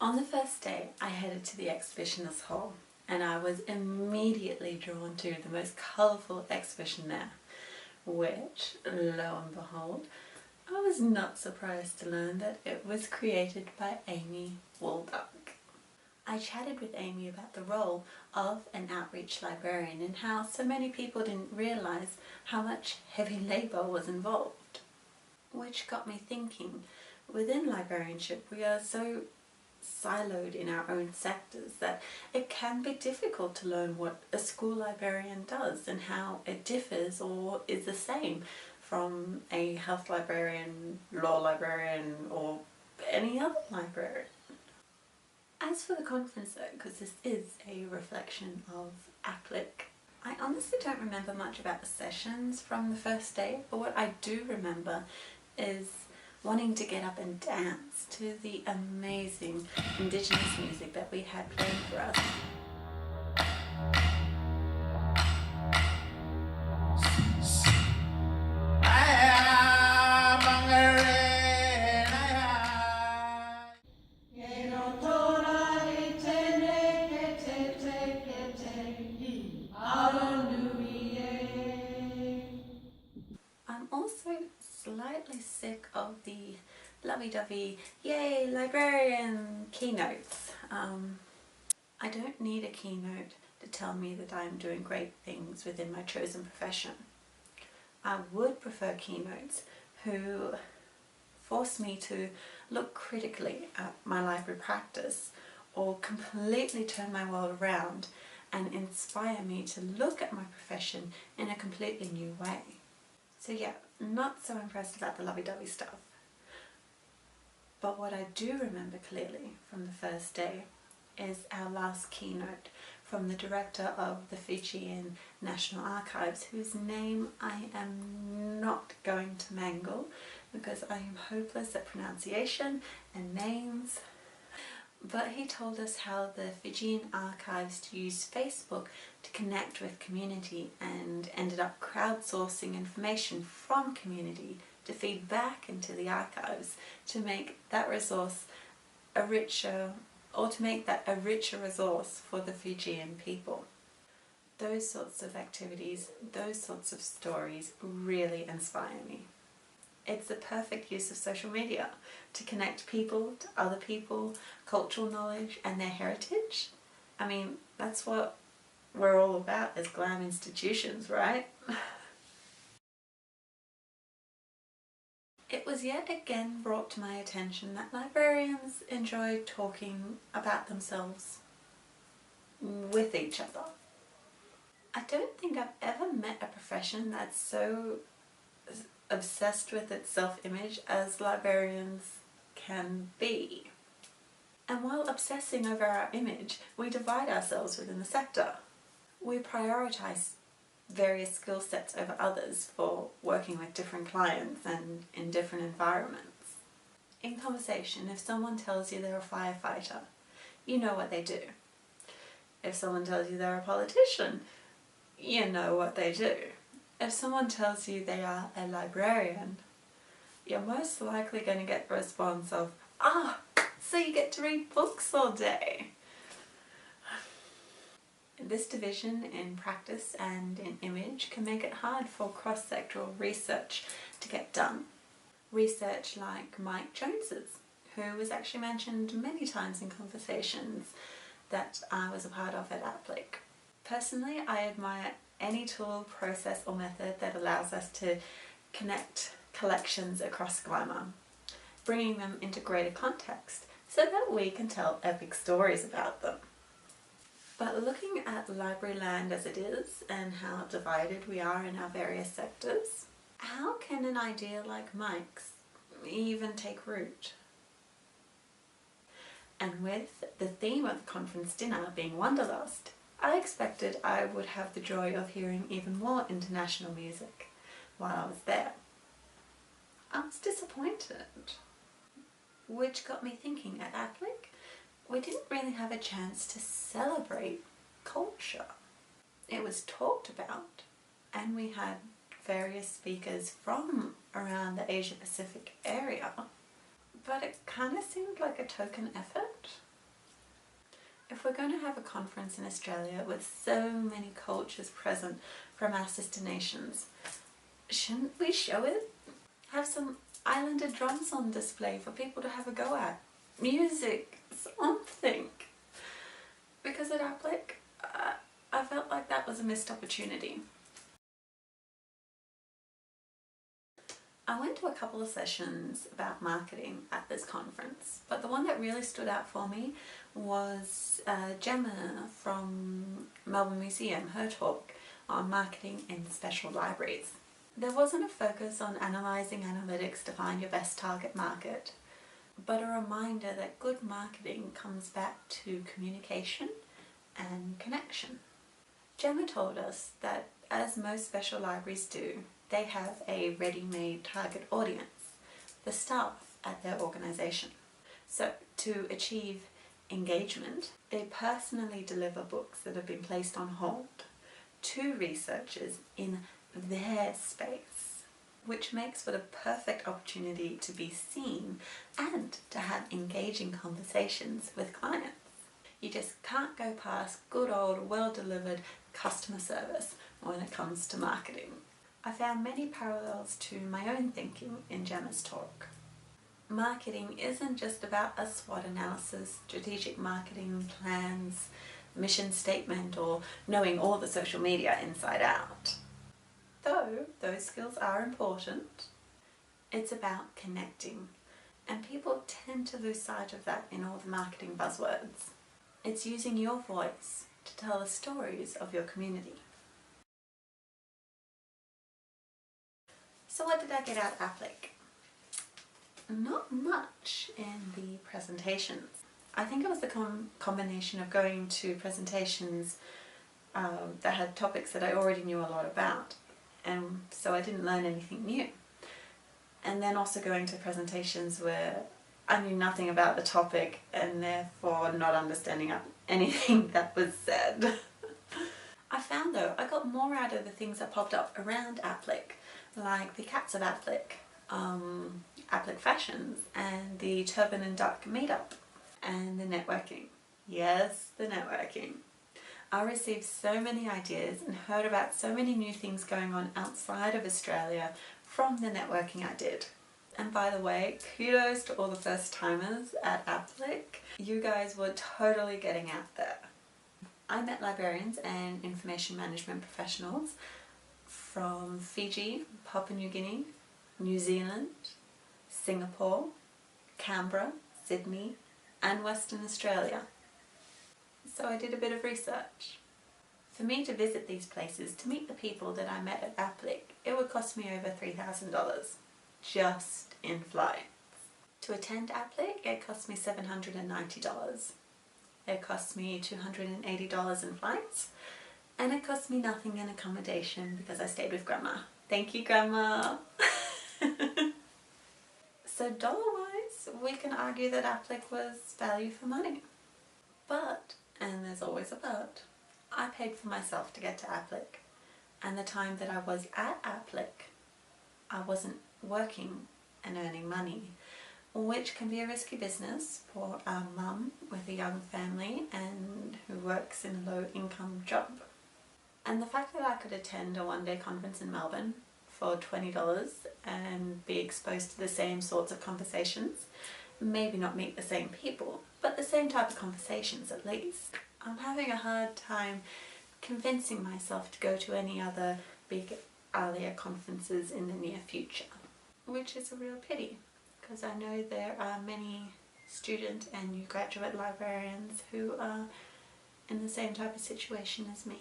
On the first day, I headed to the exhibitionist hall, and I was immediately drawn to the most colourful exhibition there, which, lo and behold, I was not surprised to learn that it was created by Amy Walduck. I chatted with Amy about the role of an outreach librarian and how so many people didn't realise how much heavy labour was involved. Which got me thinking, within librarianship we are so siloed in our own sectors that it can be difficult to learn what a school librarian does and how it differs or is the same from a health librarian, law librarian or any other librarian. As for the conference though, because this is a reflection of APLIC, I honestly don't remember much about the sessions from the first day, but what I do remember is wanting to get up and dance to the amazing Indigenous music that we had playing for us. I'm also slightly sick of the lovey-dovey, yay, librarian keynotes. I don't need a keynote to tell me that I am doing great things within my chosen profession. I would prefer keynotes who force me to look critically at my library practice or completely turn my world around and inspire me to look at my profession in a completely new way. So yeah, not so impressed about the lovey-dovey stuff. But what I do remember clearly from the first day is our last keynote from the director of the Fijian National Archives, whose name I am not going to mangle because I am hopeless at pronunciation and names. But he told us how the Fijian Archives use Facebook to connect with community and ended up crowdsourcing information from community to feed back into the archives to make that resource a richer resource for the Fijian people. Those sorts of activities, those sorts of stories really inspire me. It's the perfect use of social media to connect people to other people, cultural knowledge and their heritage. I mean, that's what we're all about as glam institutions, right? It was yet again brought to my attention that librarians enjoy talking about themselves with each other. I don't think I've ever met a profession that's so obsessed with its self-image as librarians can be. And while obsessing over our image, we divide ourselves within the sector. We prioritise various skill sets over others for working with different clients and in different environments. In conversation, if someone tells you they're a firefighter, you know what they do. If someone tells you they're a politician, you know what they do. If someone tells you they are a librarian, you're most likely going to get the response of, "Ah, so you get to read books all day." This division in practice and in image can make it hard for cross-sectoral research to get done. Research like Mike Jones's, who was actually mentioned many times in conversations that I was a part of at APLIC. Personally, I admire any tool, process or method that allows us to connect collections across glamour, bringing them into greater context so that we can tell epic stories about them. But looking at library land as it is and how divided we are in our various sectors, how can an idea like Mike's even take root? And with the theme of the conference dinner being Wanderlust, I expected I would have the joy of hearing even more international music while I was there. I was disappointed, which got me thinking at APLIC, we didn't really have a chance to celebrate culture. It was talked about, and we had various speakers from around the Asia Pacific area, but it kind of seemed like a token effort. If we're going to have a conference in Australia with so many cultures present from our sister nations, shouldn't we show it? Have some islander drums on display for people to have a go at. Music, something. Because at APLIC, I felt like that was a missed opportunity. I went to a couple of sessions about marketing at this conference, but the one that really stood out for me was Gemma from Melbourne Museum, her talk on marketing in special libraries. There wasn't a focus on analysing analytics to find your best target market, but a reminder that good marketing comes back to communication and connection. Gemma told us that, as most special libraries do, they have a ready-made target audience, the staff at their organisation. So to achieve engagement, they personally deliver books that have been placed on hold to researchers in their space, which makes for the perfect opportunity to be seen and to have engaging conversations with clients. You just can't go past good old, well-delivered customer service when it comes to marketing. I found many parallels to my own thinking in Gemma's talk. Marketing isn't just about a SWOT analysis, strategic marketing plans, mission statement, or knowing all the social media inside out. Though those skills are important, it's about connecting, and people tend to lose sight of that in all the marketing buzzwords. It's using your voice to tell the stories of your community. So what did I get out of APLIC? Not much in the presentations. I think it was the combination of going to presentations that had topics that I already knew a lot about, and so I didn't learn anything new. And then also going to presentations where I knew nothing about the topic and therefore not understanding anything that was said. I found though I got more out of the things that popped up around APLIC, like the Cats of APLIC, APLIC Fashions, and the Turban and Duck meetup, and the networking. Yes, the networking. I received so many ideas and heard about so many new things going on outside of Australia from the networking I did. And by the way, kudos to all the first timers at APLIC. You guys were totally getting out there. I met librarians and information management professionals from Fiji, Papua New Guinea, New Zealand, Singapore, Canberra, Sydney, and Western Australia. So I did a bit of research. For me to visit these places, to meet the people that I met at APLIC, it would cost me over $3,000, just in flights. To attend APLIC, it cost me $790. It cost me $280 in flights, and it cost me nothing in accommodation because I stayed with Grandma. Thank you, Grandma! So dollar-wise, we can argue that APLIC was value for money. But, and there's always a but, I paid for myself to get to APLIC, and the time that I was at APLIC, I wasn't working and earning money, which can be a risky business for a mum with a young family and who works in a low-income job. And the fact that I could attend a one-day conference in Melbourne for $20 and be exposed to the same sorts of conversations, maybe not meet the same people, but the same type of conversations at least. I'm having a hard time convincing myself to go to any other big ALIA conferences in the near future, which is a real pity, because I know there are many student and new graduate librarians who are in the same type of situation as me.